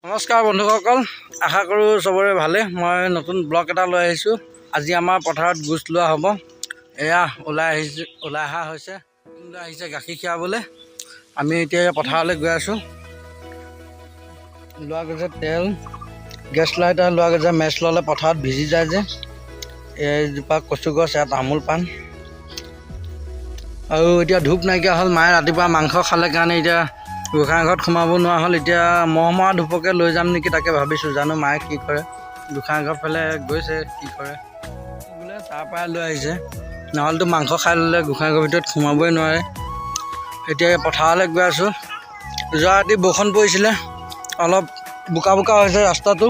নমস্কাৰ বন্ধুসকল, আশা কৰোঁ চবৰে ভালে। মই নতুন ব্লগ এটা লৈ আহিছোঁ। আজি আমাৰ পথাৰত গোচ লোৱা হ'ব। এয়া ওলাই অহা হৈছে, আহিছে গাখীৰ খীৰাবলৈ। আমি এতিয়া পথাৰলৈ গৈ আছোঁ। লোৱা গৈছে তেল, গেছ লাইটাৰ লোৱা গৈছে। মেচ ল'লে পথাৰত ভিজি যায় যে। এজোপা কচু গছ, ইয়াত তামোল পাণ। আৰু এতিয়া ধূপ নাইকিয়া হ'ল। মায়ে ৰাতিপুৱা মাংস খালে কাৰণে এতিয়া গোঁসাই ঘৰত সোমাব নোৱাৰা হ'ল। এতিয়া মহ মৰা ধূপকে লৈ যাম নেকি তাকে ভাবিছোঁ। জানো মায়ে কি কৰে। গোঁসাই ঘৰ ফালে গৈছে, কি কৰে বোলে তাৰ পৰাই লৈ আহিছে। নহ'লেতো মাংস খাই ল'লে গোঁসাই ঘৰৰ ভিতৰত সোমাবই নোৱাৰে। এতিয়া পথাৰলৈ গৈ আছোঁ। যোৱা ৰাতি বৰষুণ পৰিছিলে, অলপ বোকা বোকা হৈছে ৰাস্তাটো।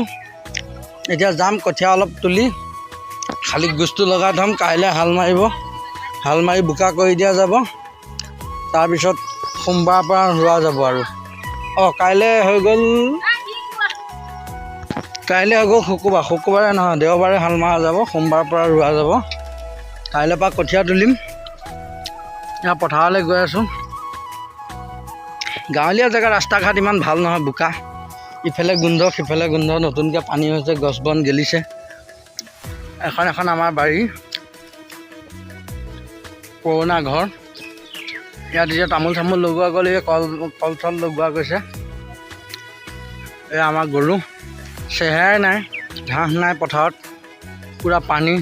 এতিয়া যাম, কঠীয়া অলপ তুলি খালী গোচটো লগাই থ'ম। কাইলৈ হাল মাৰিব, হাল মাৰি বোকা কৰি দিয়া যাব। তাৰপিছত সোমবাৰৰ পৰা ৰোৱা যাব আৰু কাইলৈ হৈ গ'ল শুকুৰবাৰে নহয়, দেওবাৰে হাল মৰা যাব। সোমবাৰৰ পৰা ৰোৱা যাব। কাইলৈৰ পৰা কঠীয়া তুলিম। এতিয়া পথাৰলৈ গৈ আছোঁ। গাঁৱলীয়া জেগা, ৰাস্তা ঘাট ইমান ভাল নহয়, বোকা। ইফালে গোন্ধ সিফালে গোন্ধ, নতুনকৈ পানী হৈছে, গছ বন গেলিছে। এখন আমাৰ বাৰী, পুৰণা ঘৰ। ইয়াত এতিয়া তামোল চামোল লগোৱা গ'ল, এই কল চল লগোৱা গৈছে। এয়া আমাৰ গৰু, চেহেৰাই নাই, ঘাঁহ নাই পথাৰত, পূৰা পানী।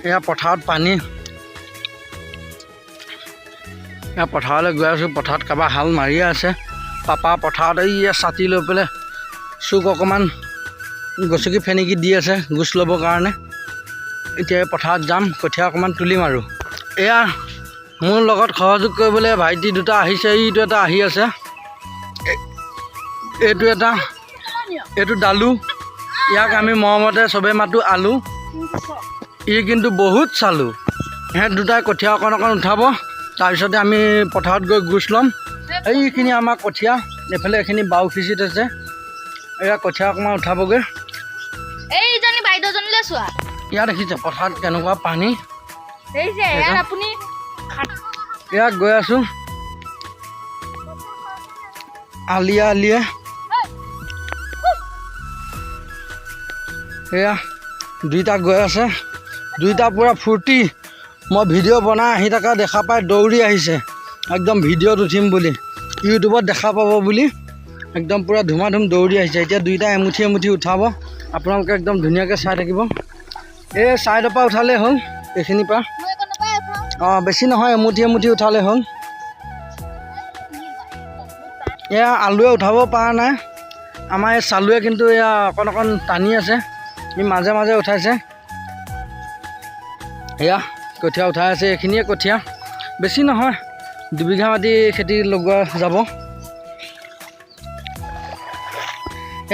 এয়া পথাৰত পানী। এয়া পথাৰলৈ গৈ আছোঁ। পথাৰত কাৰোবাৰ হাল মাৰিয়ে আছে। পাপা পথাৰত এই ছাতি লৈ পেলাই চুক অকণমান গছকি ফেনেকি দি আছে গোচ ল'বৰ কাৰণে। এতিয়া পথাৰত যাম, কঠীয়া অকণমান তুলিম আৰু। এয়া মোৰ লগত সহযোগ কৰিবলৈ ভাইটি দুটা আহিছে। এইটো এটা আহি আছে, এইটো ডালু। ইয়াক আমি মৰমতে চবেই মাতো আলু। ই কিন্তু বহুত চালু। সিহঁত দুটাই কঠীয়া অকণ উঠাব। তাৰপিছতে আমি পথাৰত গৈ গোচ ল'ম। এইখিনি আমাৰ কঠীয়া, এইফালে এইখিনি বাও সিঁচি থৈছে। এয়া কঠীয়া অকণমান উঠাবগৈ। ইয়াত দেখিছে পথাৰত কেনেকুৱা পানী। ইয়াত গৈ আছোঁ আলিয়ে। এয়া দুইটা গৈ আছে, দুইটা পূৰা ফূৰ্তি। মই ভিডিঅ' বনাই আহি থকা দেখা পাই দৌৰি আহিছে, একদম ভিডিঅ'ত উঠিম বুলি, ইউটিউবত দেখা পাব বুলি একদম পূৰা ধুমাধুম দৌৰি আহিছে। এতিয়া দুইটা এমুঠি এমুঠি উঠাব। আপোনালোকে একদম ধুনীয়াকৈ চাই থাকিব। এই ছাইডৰ পৰা উঠালেই হ'ল, এইখিনিৰ পৰা। বেছি নহয়, এমুঠি এমুঠি উঠালে হ'ল। এয়া আলুৱে উঠাব পৰা নাই। আমাৰ এই চালুৱে কিন্তু এয়া অকণ টানি আছে, ই মাজে মাজে উঠাইছে। এয়া কঠীয়া উঠাই আছে, এইখিনিয়ে কঠীয়া, বেছি নহয়, 2 বিঘা মাটি খেতি লগোৱা যাব।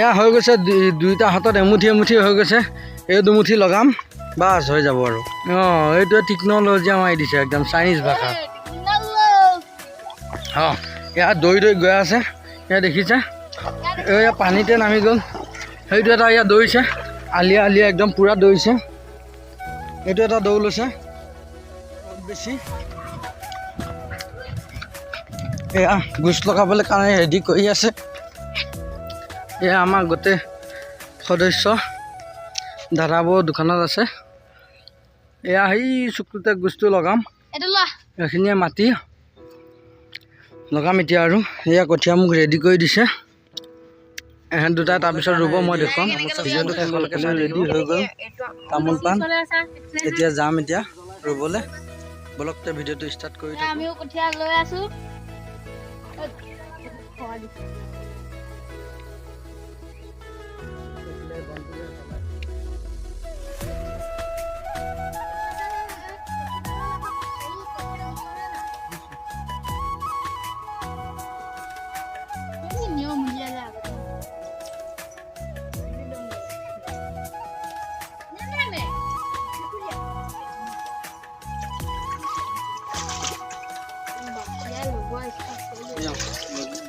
এয়া হৈ গৈছে, দুইটা হাতত এমুঠি এমুঠি হৈ গৈছে। এই দুমুঠি লগাম, বাছ হৈ যাব আৰু। এইটোৱে টেকন'লজি মাৰি দিছে, একদম চাইনিজ ভাষা। এয়া দৌৰি গৈ আছে। এয়া দেখিছে, এয়া পানীতে নামি গ'ল। সেইটো এটা ইয়াত দৌৰিছে, আলিয়ে একদম পূৰা দৌৰিছে। এইটো এটা দৌৰ লৈছে বেছি। এয়া গোচ লগাবলৈ কাৰণে ৰেডি কৰি আছে। এয়া আমাৰ গোটেই সদস্য দাদাবোৰ দোকানত আছে। এয়া সেই চুকটোতে গোচটো লগাম, এইখিনিয়ে মাটি লগাম এতিয়া আৰু। এয়া কঠীয়া মোক ৰেডি কৰি দিছে এহেঁত দুটাই, তাৰপিছত ৰুব। মই দেখুৱাম। ভিডিঅ'টো শেষলৈকে চাই ৰেডি হৈ গ'ল তামোল পাণ। এতিয়া যাম এতিয়া ৰুবলৈ। বলকতে ভিডিঅ'টো ষ্টাৰ্ট কৰি দিওঁ। আমিও কঠীয়া লৈ আছোঁ।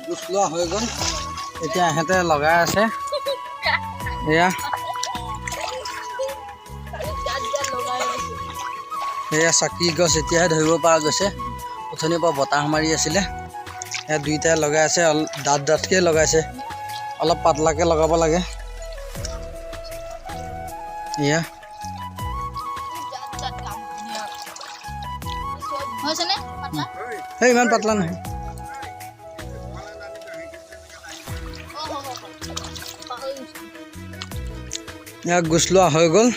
গোচ লোৱা হৈ গ'ল। এতিয়া এহেঁতে লগাই আছে। এয়া চাকি গছ এতিয়াহে ধৰিব পৰা গৈছে, অথনিৰ পৰা বতাহ মাৰি আছিলে। দুইটাই লগাই আছে, ডাঠকৈ লগাইছে। অলপ পাতলাকৈ লগাব লাগে এয়া সেই ইমান পাতলা নহয় এয়া গোচ লোৱা হৈ গ'ল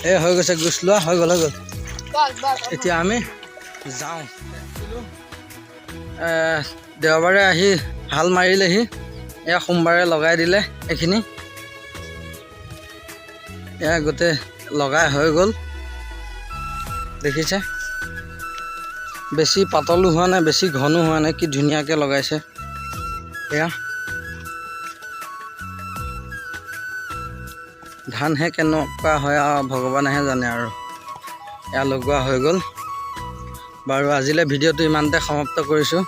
এই হৈ গৈছে গোচ লোৱা হৈ গ'ল এতিয়া আমি যাওঁ দেওবাৰে আহি হাল মাৰিলেহি এয়া সোমবাৰে লগাই দিলে এইখিনি এয়া গোটেই লগাই হৈ গ'ল দেখিছে বেছি পাতলো হোৱা নাই বেছি ঘনো হোৱা নাই কি ধুনীয়াকৈ লগাইছে এয়া ধানহে কেনেকুৱা হয় আৰু ভগৱানেহে জানে আৰু এয়া লগোৱা হৈ গ'ল বাৰু আজিলৈ ভিডিঅ'টো ইমানতে সমাপ্ত কৰিছোঁ